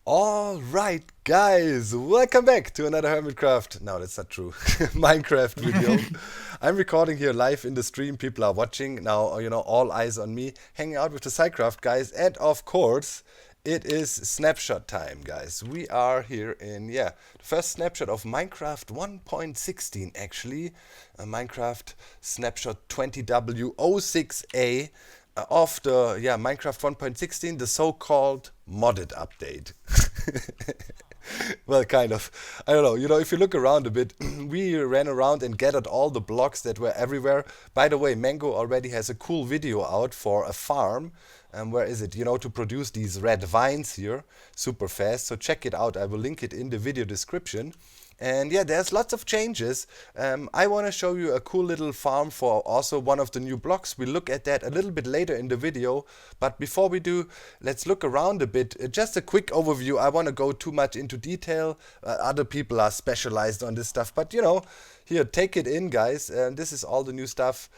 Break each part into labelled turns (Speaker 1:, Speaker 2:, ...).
Speaker 1: Alright guys, welcome back to another Hermitcraft, no that's not true, Minecraft video. I'm recording here live in the stream, people are watching, now all eyes on me, hanging out with the Sidecraft guys, and of course, it is snapshot time guys. We are here in, the first snapshot of Minecraft 1.16 actually, Minecraft snapshot 20w06a. Of the Minecraft 1.16, the so-called modded update. Well, kind of. I don't know. If you look around a bit, we ran around and gathered all the blocks that were everywhere. By the way, Mango already has a cool video out for a farm. Where is it? To produce these red vines here super fast. So check it out. I will link it in the video description. And yeah, there's lots of changes. I want to show you a cool little farm for also one of the new blocks. We'll look at that a little bit later in the video. But before we do, let's look around a bit. Just a quick overview. I want to go too much into detail. Other people are specialized on this stuff. But here, take it in, guys. This is all the new stuff.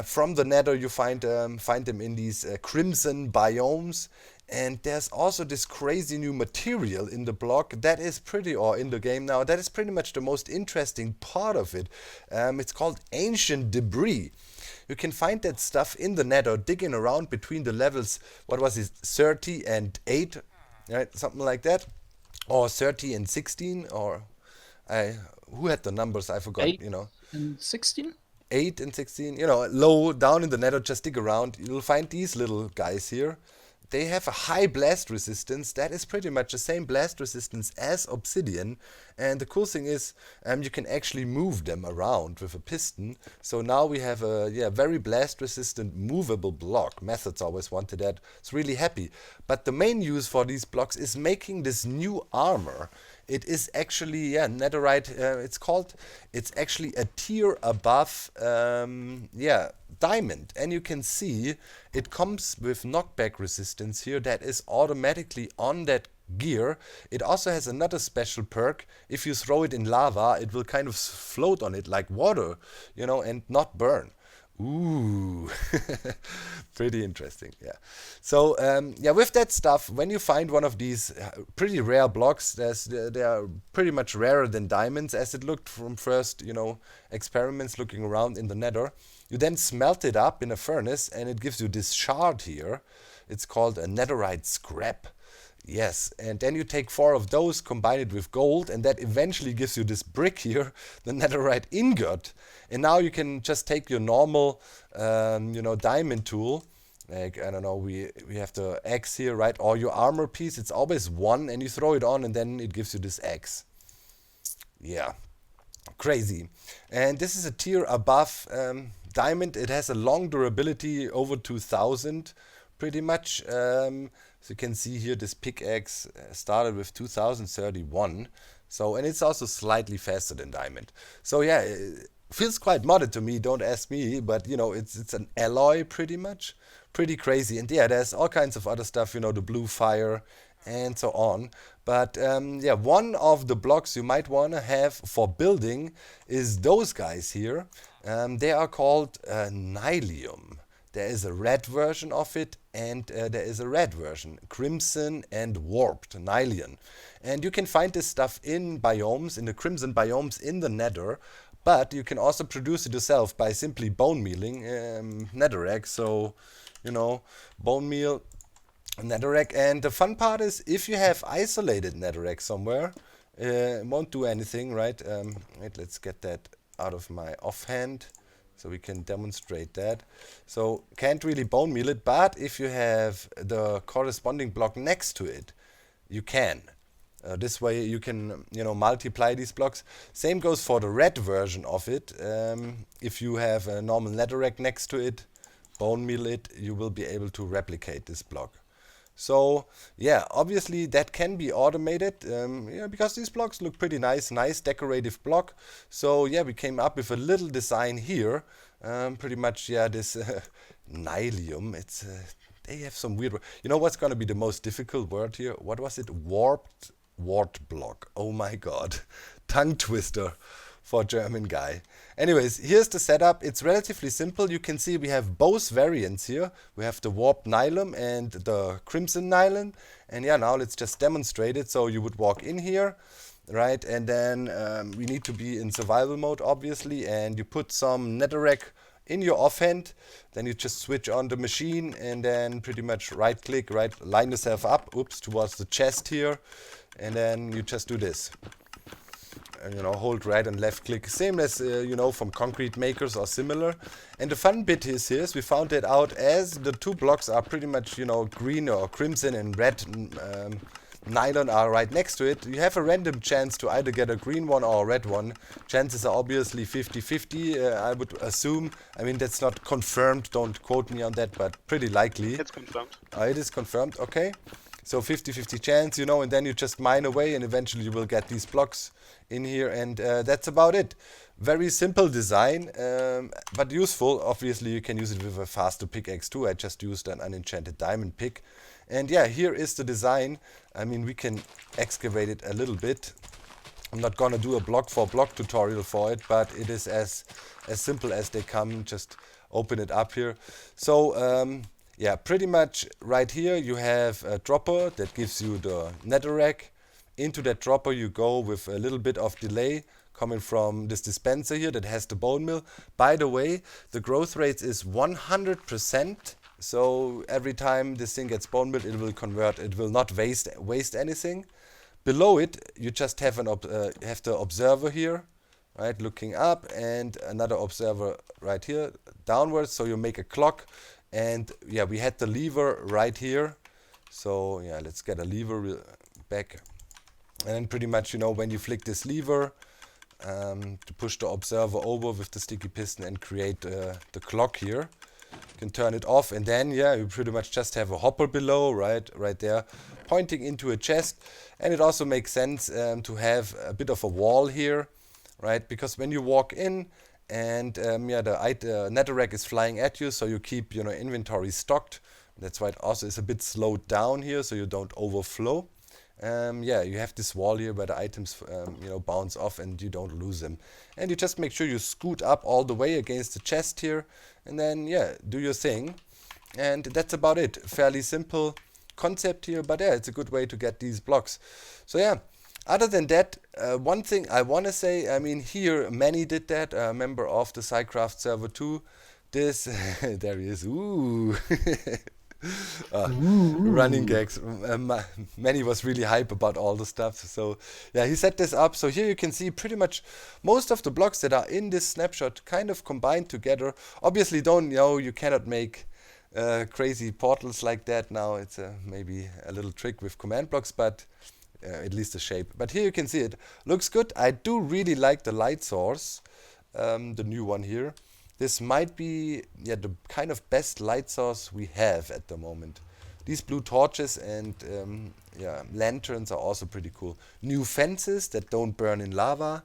Speaker 1: From the nether, you find them in these crimson biomes. And there's also this crazy new material in the block that is or in the game now, that is pretty much the most interesting part of it. It's called ancient debris. You can find that stuff in the nether, digging around between the levels, what was it, 30 and 8, right? Something like that. Or 30 and 16, or who had the numbers? I forgot,
Speaker 2: 8 and 16?
Speaker 1: 8 and 16, low down in the nether, just dig around. You'll find these little guys here. They have a high blast resistance that is pretty much the same blast resistance as obsidian. And the cool thing is you can actually move them around with a piston. So now we have a very blast resistant movable block. Methods always wanted that. It's really happy. But the main use for these blocks is making this new armor. It is actually, netherite, it's actually a tier above, diamond. And you can see it comes with knockback resistance here that is automatically on that gear. It also has another special perk. If you throw it in lava, it will kind of float on it like water, and not burn. Ooh, pretty interesting. Yeah. So with that stuff, when you find one of these pretty rare blocks, they are pretty much rarer than diamonds, as it looked from first experiments looking around in the Nether. You then smelt it up in a furnace, and it gives you this shard here. It's called a netherite scrap. Yes, and then you take 4 of those, combine it with gold, and that eventually gives you this brick here, the netherite ingot. And now you can just take your normal, diamond tool. Like, I don't know, we have the axe here, right? Or your armor piece, it's always 1, and you throw it on, and then it gives you this axe. Yeah, crazy. And this is a tier above diamond. It has a long durability, over 2000 pretty much. So you can see here this pickaxe started with 2031. So, and it's also slightly faster than diamond. So yeah, it feels quite modded to me, don't ask me, but it's an alloy pretty much. Pretty crazy. And yeah, there's all kinds of other stuff, the blue fire and so on. But one of the blocks you might want to have for building is those guys here. They are called Nylium. There is a red version of it, and there is a red version, crimson and warped, Nylium. And you can find this stuff in biomes, in the crimson biomes in the nether, but you can also produce it yourself by simply bone mealing netherrack. So, bone meal, netherrack. And the fun part is, if you have isolated netherrack somewhere, it won't do anything, right? Wait, let's get that out of my offhand so we can demonstrate that. So can't really bone meal it, but if you have the corresponding block next to it, you can. This way you can, multiply these blocks. Same goes for the red version of it. If you have a normal netherrack next to it, bone meal it, you will be able to replicate this block. So yeah, obviously that can be automated, because these blocks look pretty nice decorative block. So yeah, we came up with a little design here, pretty much this Nylium. It's they have some weird. You know what's gonna be the most difficult word here? What was it? Warped wart block. Oh my god, tongue twister. for a German guy. Anyways, here's the setup. It's relatively simple. You can see we have both variants here. We have the warped Nylium and the crimson Nylium. And yeah, now let's just demonstrate it. So you would walk in here, right? And then we need to be in survival mode, obviously. And you put some netherrack in your offhand. Then you just switch on the machine and then pretty much right click, right, line yourself up, towards the chest here. And then you just do this. And, you know, hold right and left click, same as you know, from concrete makers or similar. And the fun bit is we found that out as the two blocks are pretty much, you know, green or crimson and red nylon are right next to it. You have a random chance to either get a green one or a red one. Chances are obviously 50-50, I would assume. I mean, that's not confirmed, don't quote me on that, but pretty likely.
Speaker 2: It's confirmed.
Speaker 1: It is confirmed, okay. So 50-50 chance, you know, and then you just mine away and eventually you will get these blocks in here, and that's about it. Very simple design, but useful. Obviously you can use it with a faster pickaxe too. I just used an unenchanted diamond pick. And yeah, here is the design. I mean, we can excavate it a little bit. I'm not gonna do a block for block tutorial for it, but it is as simple as they come. Just open it up here. So yeah, pretty much right here you have a dropper that gives you the netherrack. Into that dropper you go with a little bit of delay coming from this dispenser here that has the bone meal. By the way, the growth rate is 100%. So every time this thing gets bone meal, it will convert. It will not waste anything. Below it, you just have have the observer here, right, looking up, and another observer right here downwards. So you make a clock. And yeah, we had the lever right here. So yeah, let's get a lever back. And then pretty much, you know, when you flick this lever to push the observer over with the sticky piston and create the clock here, you can turn it off. And then yeah, you pretty much just have a hopper below, right there, pointing into a chest. And it also makes sense to have a bit of a wall here, right? Because when you walk in, and yeah, the netherrack is flying at you, so you keep, you know, inventory stocked. That's why it also is a bit slowed down here, so you don't overflow. Yeah, you have this wall here where the items you know, bounce off and you don't lose them. And you just make sure you scoot up all the way against the chest here, and then yeah, do your thing. And that's about it. Fairly simple concept here, but yeah, it's a good way to get these blocks. So yeah. Other than that, one thing I want to say, I mean, here, Manny did that, a member of the SciCraft server too. This, there he is, ooh. Running gags. Manny was really hype about all the stuff. So yeah, he set this up. So here you can see pretty much most of the blocks that are in this snapshot kind of combined together. Obviously, you cannot make crazy portals like that now. It's maybe a little trick with command blocks, but at least the shape. But here you can see it looks good. I do really like the light source, the new one here. This might be the kind of best light source we have at the moment. These blue torches and lanterns are also pretty cool. New fences that don't burn in lava.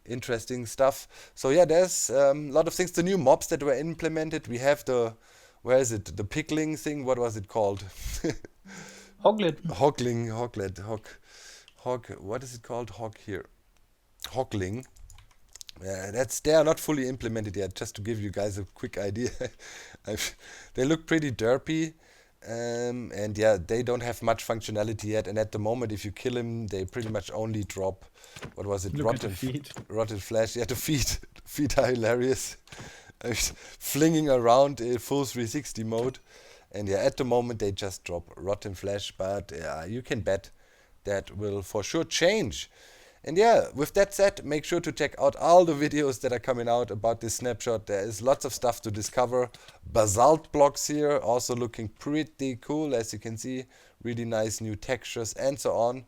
Speaker 1: Interesting stuff. So yeah, there's a lot of things. The new mobs that were implemented. We have the, where is it? The pickling thing. What was it called? Hoggling. What is it called? Hog here. Hoggling. They are not fully implemented yet, just to give you guys a quick idea. They look pretty derpy, and yeah, they don't have much functionality yet. And at the moment, if you kill them, they pretty much only drop, what was it? Rotten flesh. Yeah, the feet. Feet are hilarious. Flinging around in full 360 mode. And yeah, at the moment, they just drop rotten flesh. But yeah, you can bet that will for sure change. And yeah, with that said, make sure to check out all the videos that are coming out about this snapshot. There is lots of stuff to discover. Basalt blocks here, also looking pretty cool, as you can see. Really nice new textures and so on.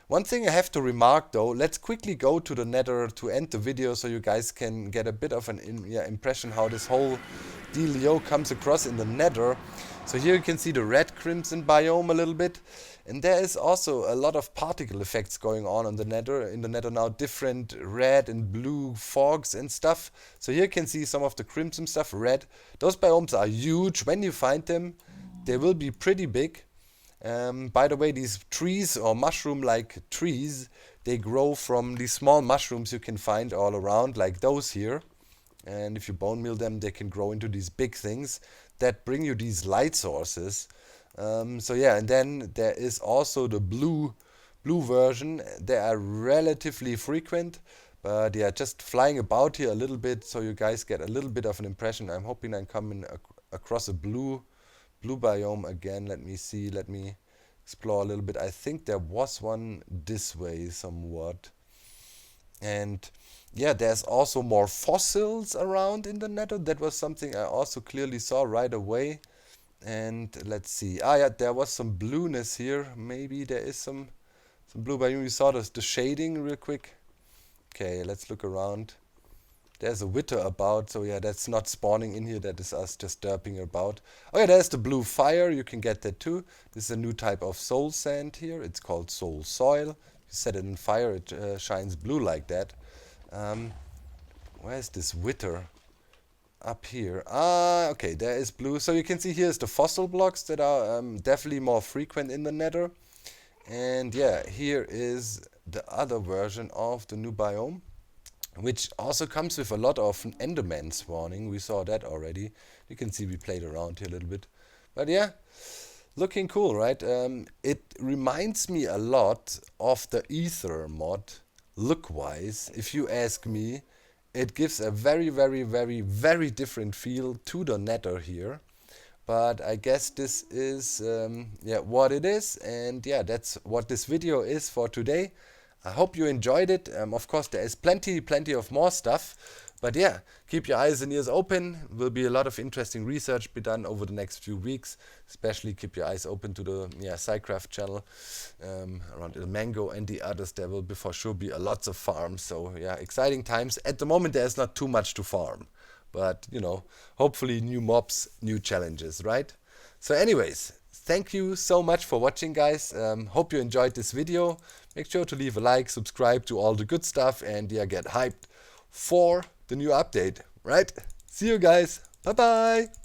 Speaker 1: One thing I have to remark though, let's quickly go to the nether to end the video so you guys can get a bit of an impression how this whole dealio comes across in the nether. So here you can see the red crimson biome a little bit. And there is also a lot of particle effects going on in the nether now, different red and blue fogs and stuff. So here you can see some of the crimson stuff, red. Those biomes are huge. When you find them, they will be pretty big. By the way, these trees or mushroom-like trees, they grow from these small mushrooms you can find all around, like those here. And if you bone meal them, they can grow into these big things that bring you these light sources. So yeah, and then there is also the blue version. They are relatively frequent, but yeah, just flying about here a little bit so you guys get a little bit of an impression. I'm hoping I'm coming across a blue biome again. Let me see, let me explore a little bit. I think there was one this way somewhat. And yeah, there's also more fossils around in the nether. That was something I also clearly saw right away. And let's see. Ah, yeah, there was some blueness here. Maybe there is some blue biome. We saw the shading real quick. Okay, let's look around. There's a wither about, so yeah, that's not spawning in here. That is us just derping about. Oh yeah, there's the blue fire. You can get that too. This is a new type of soul sand here. It's called soul soil. You set it in fire, it shines blue like that. Where's this wither? Up here. Ah, okay, there is blue. So you can see here's the fossil blocks that are definitely more frequent in the nether. And yeah, here is the other version of the new biome, which also comes with a lot of enderman spawning. We saw that already. You can see we played around here a little bit. But yeah, looking cool, right? It reminds me a lot of the ether mod, look-wise, if you ask me. It gives a very, very, very, very different feel to the nether here. But I guess this is yeah, what it is. And yeah, that's what this video is for today. I hope you enjoyed it. Of course, there is plenty of more stuff. But yeah, keep your eyes and ears open. Will be a lot of interesting research be done over the next few weeks. Especially keep your eyes open to the SciCraft channel around the mango and the others. There will be for sure be a lots of farms. So yeah, exciting times. At the moment, there's not too much to farm. But, you know, hopefully new mobs, new challenges, right? So anyways, thank you so much for watching, guys. Hope you enjoyed this video. Make sure to leave a like, subscribe to all the good stuff, and yeah, get hyped for the new update, right? See you guys. Bye-bye.